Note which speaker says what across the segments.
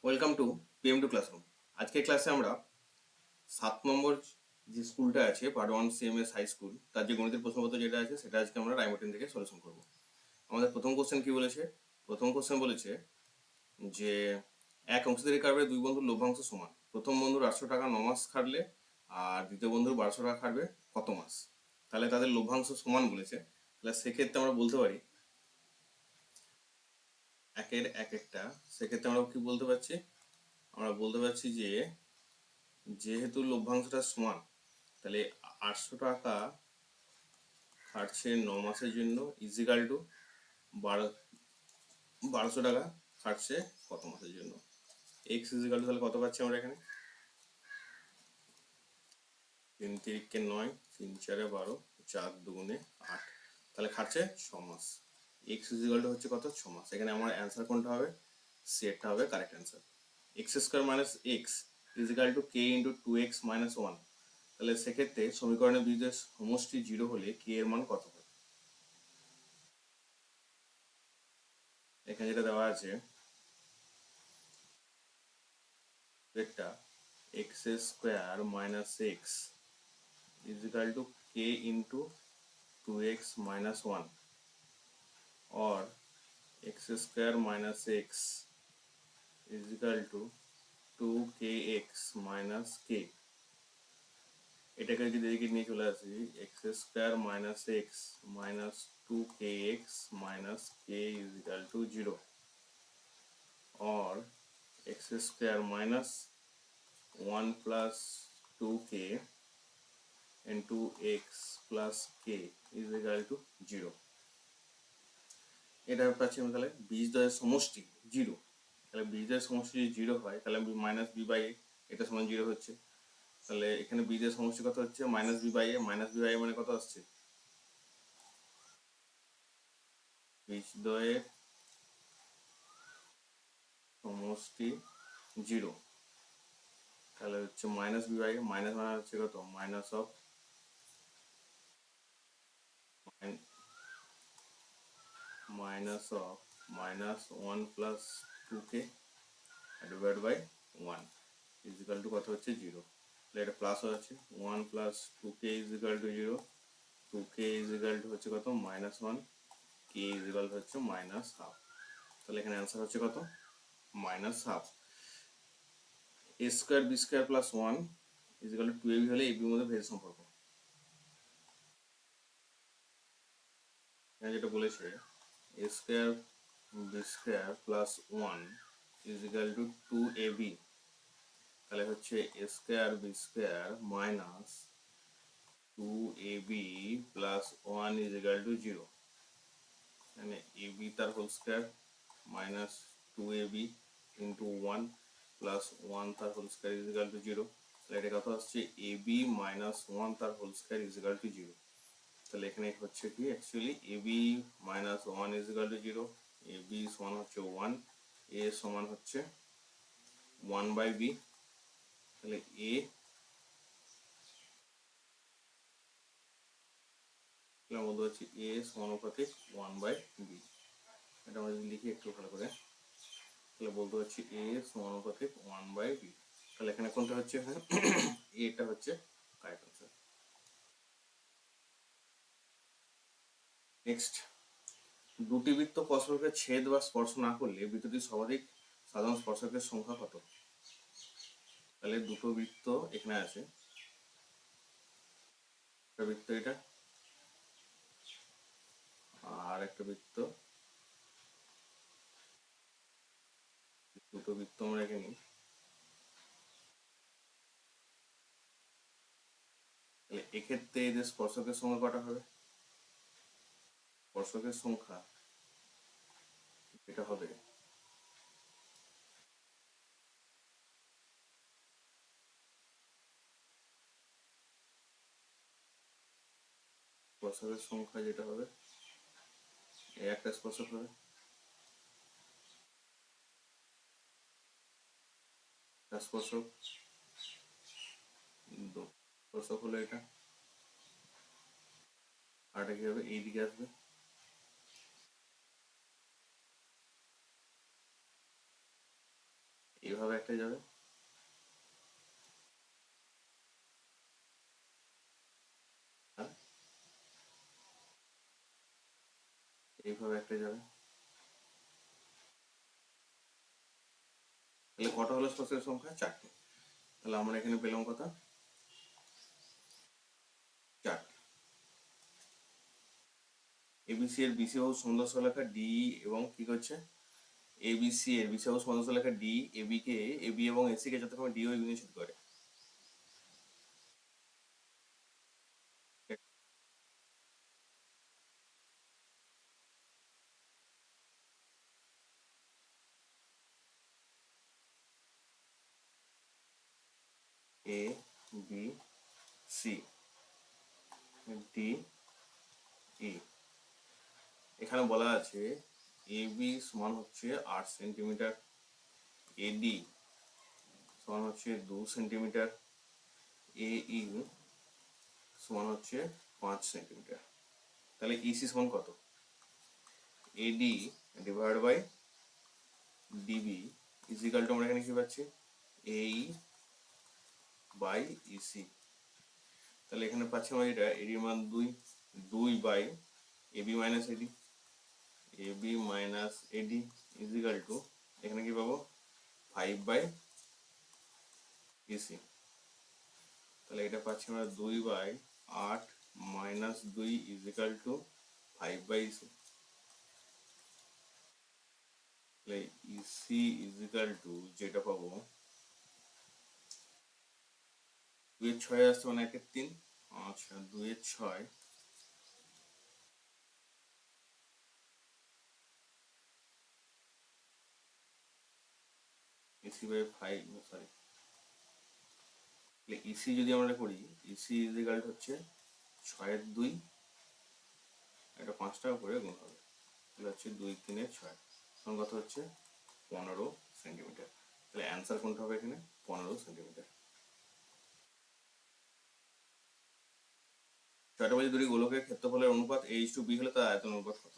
Speaker 1: Welcome to PM2 classroom. আজকের ক্লাসে আমরা 7 নম্বর যে স্কুলটা আছে পারওয়ান CMS হাই স্কুল, তার যে গণিতের প্রশ্নপত্র যেটা আছে সেটা আজকে আমরা রাইমোটিন থেকে সলিউশন করব। আমাদের প্রথম কোশ্চেন কি বলেছে? প্রথম কোশ্চেন বলেছে যে এক অংশীদারি কারবারে দুই বন্ধুর লভ্যাংশ সমান। প্রথম বন্ধুর 800 টাকা 9 মাস খাটলে আর দ্বিতীয় বন্ধুর 1200 টাকা খাটবে কত মাস? তাহলে তাদের লভ্যাংশ সমান বলেছে। তাহলে সেক্ষেত্রে আমরা বলতে পারি একের এক একটা, সেক্ষেত্রে আমরা কি বলতে পারছি? আমরা বলতে পারছি যে যেহেতু লভ্যাংশটা সমান, তাহলে 800 টাকা খাটছে 9 মাসের জন্য ইজিক্যাল টু 1200 টাকা খাটছে কত মাসের জন্য। এক্স ইজিক্যাল টু তাহলে কত পাচ্ছি আমরা এখানে? 3 3 9, 3 4 12, 4 2 8, তাহলে খাটছে 6 মাস। এক্স ইজিক্যাল টু হচ্ছে কত? 6 মাস। এখানে আমার অ্যান্সার কোনটা হবে? সেটটা হবে correct answer. X square minus x is equal to k into 2x - 1। তাহলে সেক্ষেত্রে সমীকরণের বীজের সমষ্টি 0 হলে কে এর মান কত হবে? এখানে যেটা দেওয়া আছে একটা x square minus x is equal to k into 2x - 1 or x square minus x is equal to 2kx - k। এটাকে যদি এদিকে নিয়ে চলে আসি, x square minus x minus 2kx - k is equal to 0 or x square minus 1 plus 2k into x plus k is equal to 0। এটা পাচ্ছি আমি তাহলে বীজদ্বয়ের সমষ্টি 0। তাহলে বীজদ্বয়ের সমষ্টি যদি 0 হয় তাহলে মাইনাস বি বাই এ, এটা সমান 0 হচ্ছে। তাহলে এখানে বীজের সমষ্টি কত হচ্ছে? Minus b by a. Minus b by a মানে কত আসছে? বীজদ্বয়ের সমষ্টি 0, তাহলে হচ্ছে minus b by a. Minus মানে হচ্ছে কত? Minus of -1 plus 2k divide by 1 is equal to কত হচ্ছে? 0। তাহলে এটা প্লাস হয়ে যাচ্ছে 1 plus 2k equal to 0। 2k equal to হচ্ছে কত? -1। k ইজিক্যাল টু হচ্ছে -1/2। তাহলে এখানে অ্যান্সার হচ্ছে কত? -1/2। A square b square plus 1 is equal to 2ab হলে ab মধ্যে ভেদ সম্পর্ক। এখানে যেটা বলেছে a square b square plus 1 is equal to 2ab, তাহলে হচ্ছে a square b square minus 2ab plus 1 is equal to 0। মানে ab তার whole square minus 2ab into 1 plus 1 তার হোল স্কোয়ার ইজিক্যাল টু 0। তাহলে এটা কথা হচ্ছে ab মাইনাস 1 তার হোল স্কোয়ার ইজিক্যাল টু 0। তাহলে এখানে হচ্ছে কি actually ab minus 1 is equal to 0। ab সমান হচ্ছে 1, a সমান হচ্ছে 1/b। তাহলে a আমরা বলতে পারছি a সমানুপাতিক 1/b। এটা আমরা যদি লিখি একটু ভালো করে, তাহলে বলতে পারছি a সমানুপাতিক 1/b। তাহলে এখানে কোনটা হচ্ছে? এখানে এটা হচ্ছে কারেক্ট আনসার। নেক্সট, দুটি বৃত্ত পরস্পরকে ছেদ বা স্পর্শ না করলে বৃত্তটির সর্বাধিক সাধারণ স্পর্শকের সংখ্যা কত? তাহলে দুটো বৃত্ত এখানে আছে, একটা বৃত্ত এটা আর একটা বৃত্ত, দুটো বৃত্ত আমরা এখানে। তাহলে এক্ষেত্রে এদের স্পর্শকের সংখ্যা কটা হবে? স্পর্শকের সংখ্যা এটা হবে স্পর্শকের সংখ্যা যেটা হবে একটা স্পর্শক হবে, একটা স্পর্শক, স্পর্শক হলো এটা, আর এটা কি হবে? এইদিকে আসবে। এইভাবে একটা যাবে, আর এইভাবে একটা যাবে। তাহলে কটা হলো স্পর্শের সংখ্যা? 4টে। তাহলে আমরা এখানে পেলাম কত? 4টে। এবিসি এর বিসি বাহু সন্ধ্যাস লেখা ডি এবং কি করছে, এবিসি এর বিসি বাহু সন্ধ্যাস লেখা ডি এবি কে, এবি এবং এসি কে যথাক্রমে ডি ও এবি নিয়ে ছেদ করে। A B C D E. এখানে বলা আছে এবি সমান হচ্ছে 8 সেন্টিমিটার, এডি সমান হচ্ছে 2 সেন্টিমিটার, এই সমান হচ্ছে 5 সেন্টিমিটার। তাহলে ইসি সমান কত? AD divide by DB equal to আমরা এখানে কি পাচ্ছি, এই বাই ইসি। তাহলে এখানে পাচ্ছি আমরা এটা, এডির মান 2, 2 by AB minus AD, AB minus AD is equal to এখানে কি পাবো, 5 বাই ইসি। তাহলে এটা পাচ্ছি আমরা 2/8 minus 2 is equal to 5 by EC. তাহলে ইসি ইজিক্যাল টু যেটা পাবো, 2 এর 6 আসছে মানে 1/3। আচ্ছা 2 এর 6 ইসি বাই 5, সরি, ইসি যদি আমরা করি, ইসি ইজিক্যাল হচ্ছে 6/2, এটা 5 টাকা করে গুণ হবে, তাহলে হচ্ছে 2×3=6, তখন কত হচ্ছে 15 সেন্টিমিটার। তাহলে অ্যান্সার কোনটা হবে এখানে, 15 সেন্টিমিটার। 6টা বাজে দুটি গোলকের ক্ষেত্রফলের অনুপাত a:b হলে তার আয়তন অনুপাত কত?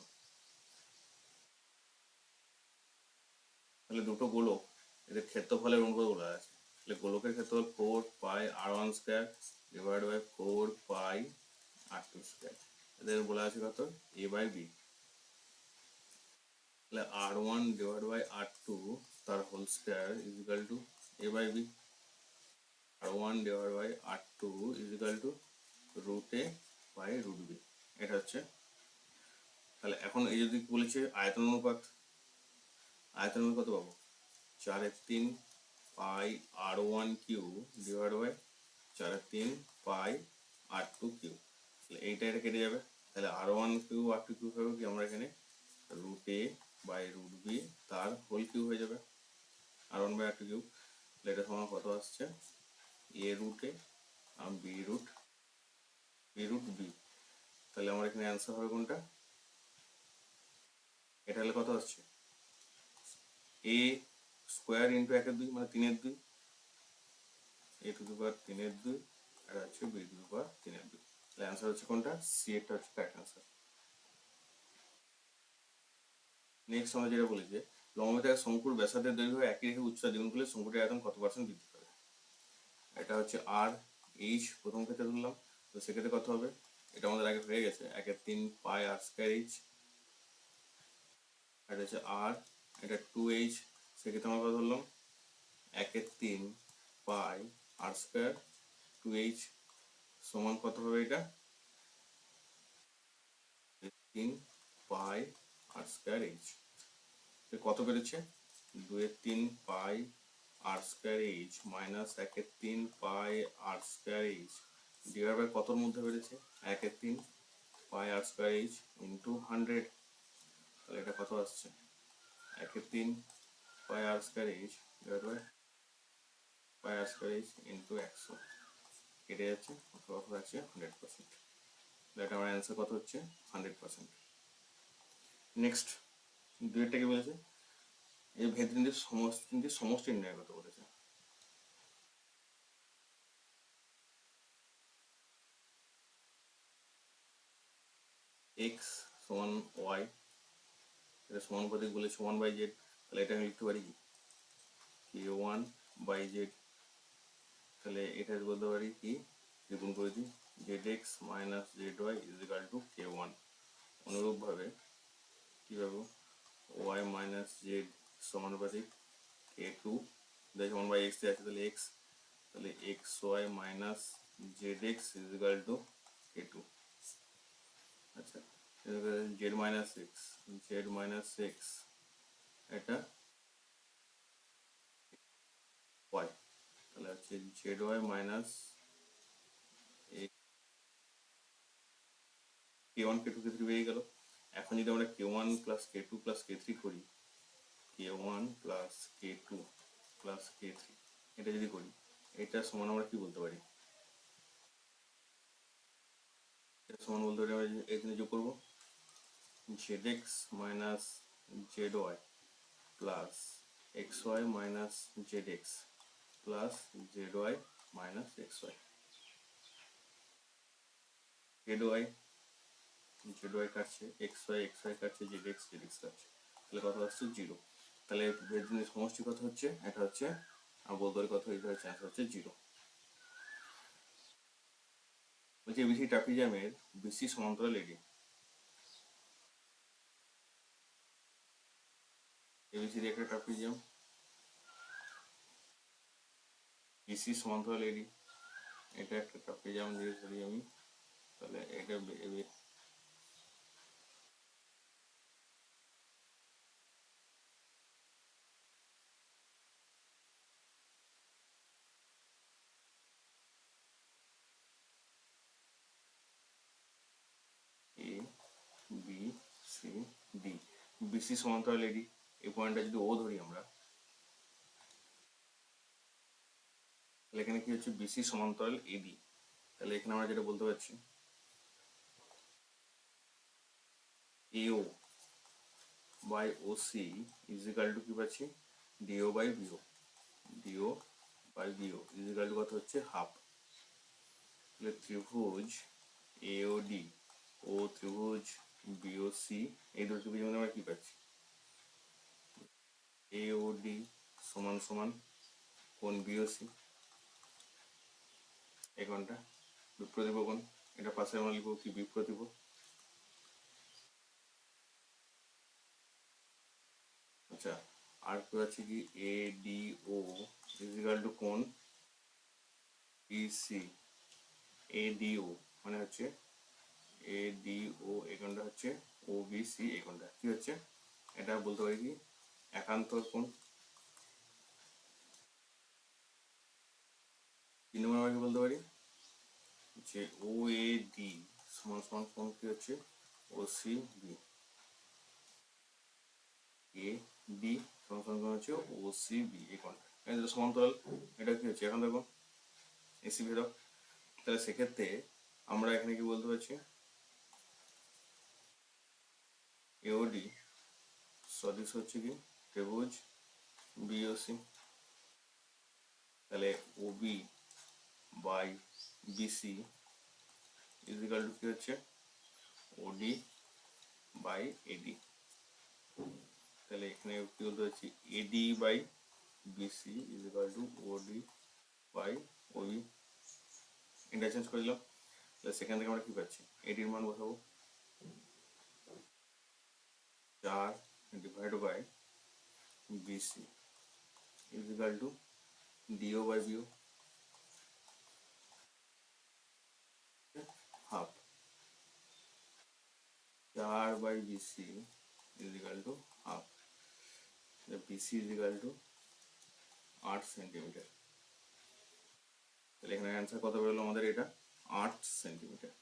Speaker 1: তাহলে দুটো গোলক, এদের ক্ষেত্রফলের অনুপাত বলা আছে। তাহলে গোলকের ক্ষেত্রফল 4πr1² ডিভাইড বাই 4πr2²। এদের বলা আছে কত, a/b। তাহলে r1 ডিভাইড বাই r2 তার whole square is equal to a/b। r1 divide by r2 is equal to √a/√b। এটা হচ্ছে। তাহলে এখন এই যদি বলেছে আয়তন অনুপাত, আয়তন অনুপাত কত পাবো, 4/3 পাই r1³ divide by 4/3 pi r2³ তাহলে এটা কেটে যাবে। তাহলে r1³ r2³ হবে কি, আমরা এখানে √a/√b তার হোল কিউব হয়ে যাবে, r1/r2³। তাহলে এটা সমান কত আসছে, a√a আর b√b। তাহলে আমার এখানে অ্যান্সার হবে কোনটা, এটা হলে কত আসছে, a স্কোয়ার ইন্টু 1/2 মানে 3/2, a⁴ 3/2 আর হচ্ছে b⁴ 3/2। তাহলে অ্যান্সার হচ্ছে কোনটা, সি এরটা হচ্ছে কারেক্ট অ্যান্সার। নেক্সট আমরা যেটা বলি যে লম্বতার শঙ্কুর ব্যাসার্ধের দৈর্ঘ্য একই রেখে উচ্চতা দ্বিগুণ করলে শঙ্কুটির আয়তন কত পার্সেন্ট বৃদ্ধি পাবে? এটা হচ্ছে আর এইচ প্রথম ক্ষেত্রে ধরলাম, তো সেক্ষেত্রে কত হবে, এটা আমাদের আগে হয়ে গেছে 1/3 পাই r²h, এটা হচ্ছে আর, এটা 2h, সেক্ষেত্রে আমরা কত ধরলাম 1/3 পাই r² 2h সমান কত হবে, এটা 3 পাই r²h। কত বেরোচ্ছে, 2/3 pi r²h minus 1/3 pi r²h divide by কতর মধ্যে বেড়েছে, 1/3 পাই r²h ইন্টু 100। তাহলে এটা কত আসছে, 1/3 pi r²h divide by pi r²h into 100, কেটে যাচ্ছে, কত আছে 100%। এটা আমার অ্যান্সার কত হচ্ছে 100%। নেক্সট দুইটা কি বলেছে, এই ভেদবিন্দুর সমষ্টি নির্ণয় করতে বলেছে। এক্স সমান ওয়াই, এটা সমানুপাতিক বলে সমান বাই জেড। তাহলে এটা আমি লিখতে পারি কি, k1 বাই জেড। তাহলে এটা বলতে পারি কি, দ্বিগুণ করে দিই, zx minus z y is equal to k1। অনুরূপভাবে কী পাবো, ওয়াই মাইনাস জেড সমানুপাতিক k2, দেখো 1 বাই এক্স আছে তাহলে এক্স, তাহলে x y minus z x is equal two k2। আচ্ছা, Z minus x, Z minus x এটা ওয়াই, তাহলে হচ্ছে Z y minus k1 k2 k3 বেরিয়ে গেল। এখন যদি আমরা k1 plus k2 plus k3 করি, k1 plus k2 plus k3 এটা যদি করি, এটা সমান আমরা কি বলতে পারি, এটা সমান বলতে পারি আমরা এখানে যোগ করবো zx minus z y plus x y minus z x plus z y minus x y. Z y কাটছে, এক্স ওয়াই কাটছে, জেড এক্স কাটছে, তাহলে কত হচ্ছে 0। তাহলে বেদনের সমষ্টি কত হচ্ছে, এটা হচ্ছে বলতে পারি কত, এটা হচ্ছে অ্যান্সার হচ্ছে 0। বলছি এবিসি ট্রাপিজিয়ামের বিসি সমান্তরাল এডি, এবিসির একটা ট্রাপিজিয়াম, বিসি সমান্তরাল এডি, এটা একটা ট্রাপিজিয়াম দিয়ে ধরি আমি, তাহলে এটা A B C D, BC সমান্তরাল এডি। এই পয়েন্টটা যদি ও ধরি আমরা, তাহলে এখানে কি হচ্ছে বিসি সমান্তরাল এডি, তাহলে এখানে আমরা যেটা বলতে পারছি AO by O C is equal to কি পাচ্ছি, DO by BO, DO by BO is equal to কত হচ্ছে হাফ। তাহলে ত্রিভুজ এওডি ও ত্রিভুজ বিওসি, এই দুটো ত্রিভুজের মধ্যে আমরা কি পাচ্ছি, এওডি সমান সমান কোণ বিওসি, এই কোণটা বিপ্রতিভ কোণ, এটা পাশে আমরা লিখবো কি বিপ্রতিভ। আচ্ছা, আর কি আছে কি এডিও ইজ ইকাল টু কোণ বিসি, এডিও মানে হচ্ছে এডিও, এই কোণটা হচ্ছে ওবিসি, এই কোণটা কি হচ্ছে, এটা বলতে পারি কি একান্তর কোণ। 3 নম্বর আমরা কি বলতে পারি যে ও এ ডি সমান সমান কোণ কি হচ্ছে ও সি বি, এ ডি সমান সমান কোণ হচ্ছে ও সি বি, এই কোণটা এটা সমান্তরাল, এটা কি হচ্ছে একান্তর কোণ এসি ভেদক। তাহলে সেক্ষেত্রে আমরা এখানে কি বলতে পারছি, এওডি সদৃশ হচ্ছে কি ত্রিভুজ বিওসি, তাহলে OB by BC is equal to কি হচ্ছে ওডি বাই এডি। তাহলে এখানে কি বলতে পারছি AD by BC is equal to OD by OB, interchange করে দিলাম। তাহলে সেখান থেকে আমরা কি পাচ্ছি, এডির মান বসাবো 4 divide by BC is equal to DO by BO half, 4 by BC is equal to half, BC is equal to 8 centimetre. তাহলে এখানে অ্যান্সার কত বেরোলো আমাদের, এটা 8 সেন্টিমিটার।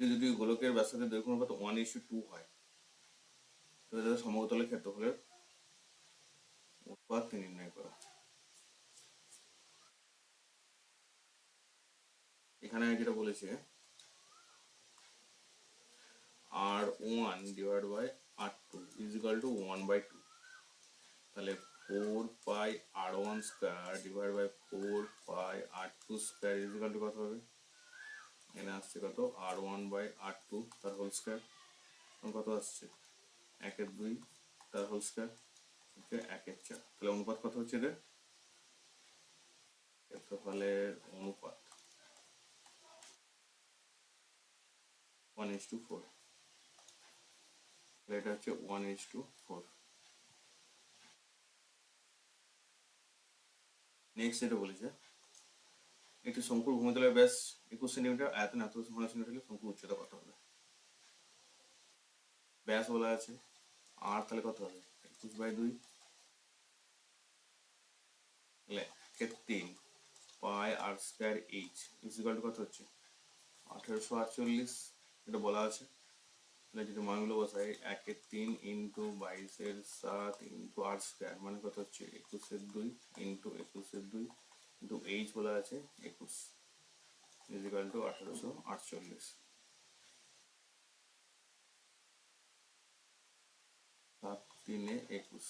Speaker 1: যদি গোলকের ব্যাসার্ধের দৈর্ঘ্য অনুপাত 1:2 হয়, তাহলে তাদের সমতলের ক্ষেত্রফলের অনুপাত নির্ণয় করা। এখানে যেটা বলেছে R1 divide by R2 is equal to 1/2, তাহলে 4 pi R1 square divide by 4 pi R2 square is equal to কত হবে, এখানে আসছে কত R1 বাই R2 তার হোল স্কয়ার, কত আসছে 1 এর 2 তার হোল স্কয়ার হচ্ছে 1/4। তাহলে অনুপাত কত হচ্ছে রে? ক্ষেত্রফলের অনুপাত 1:4। এটা হচ্ছে 1:4। নেক্সট যেটা বলেছে, একটি শঙ্কুর ভূমিতলের ব্যাস 21 সেন্টিমিটার, আয়তন এত সেন্টিমিটার হলে শঙ্কুর উচ্চতা কত হবে? ব্যাস বলা আছে, আর তাহলে কত হবে? 21/2, তাহলে 3 পাই আর স্কয়ার এইচ ইকুয়াল টু কত হচ্ছে? 1848। এটা বলা আছে। তাহলে যদি মানগুলো বসাই, 1/3 ইন্টু 22/7 ইন্টু আর স্কয়ার মানে কত হচ্ছে? 21/2 ইন্টু 21/2 ইন্টু এইচ বলা আছে 21 ইকুয়াল টু 1848। 7×3=21,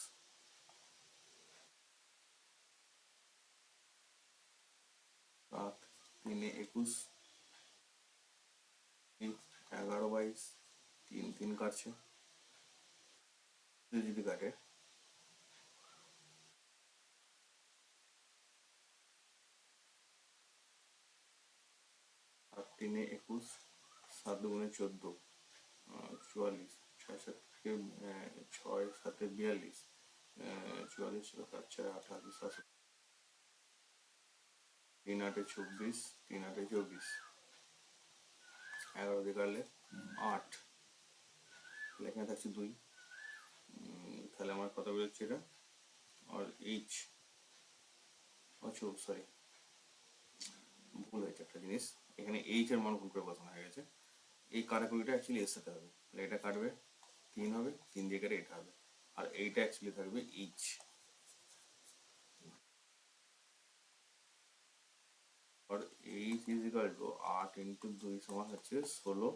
Speaker 1: 7×3=21, 11/22, 3 কাটছে, যদি কাটে আর 3×21, 7×2=14, 44, 6×7=42, 44, 7×4=28, 3×8=24, 3×8=24, 11 দিয়ে কাটলে 8, তাহলে এখানে থাকছে 2। তাহলে আমার কত বেরোচ্ছে এটা? আর এইচ, আচ্ছা সরি ভুল হয়েছে একটা জিনিস, এখানে এইচ এর মান ভুল করে বসানো হয়ে গেছে। এই কাটাকুটিটা অ্যাকচুয়ালি এর সাথে হবে, তাহলে এটা কাটবে 3 হবে, 3 দিয়ে কেটে এটা হবে, আর এইটা অ্যাকচুয়ালি থাকবে এইচ। আর এইচ ইজ ইকুয়াল টু 8 × 2 সমান হচ্ছে 16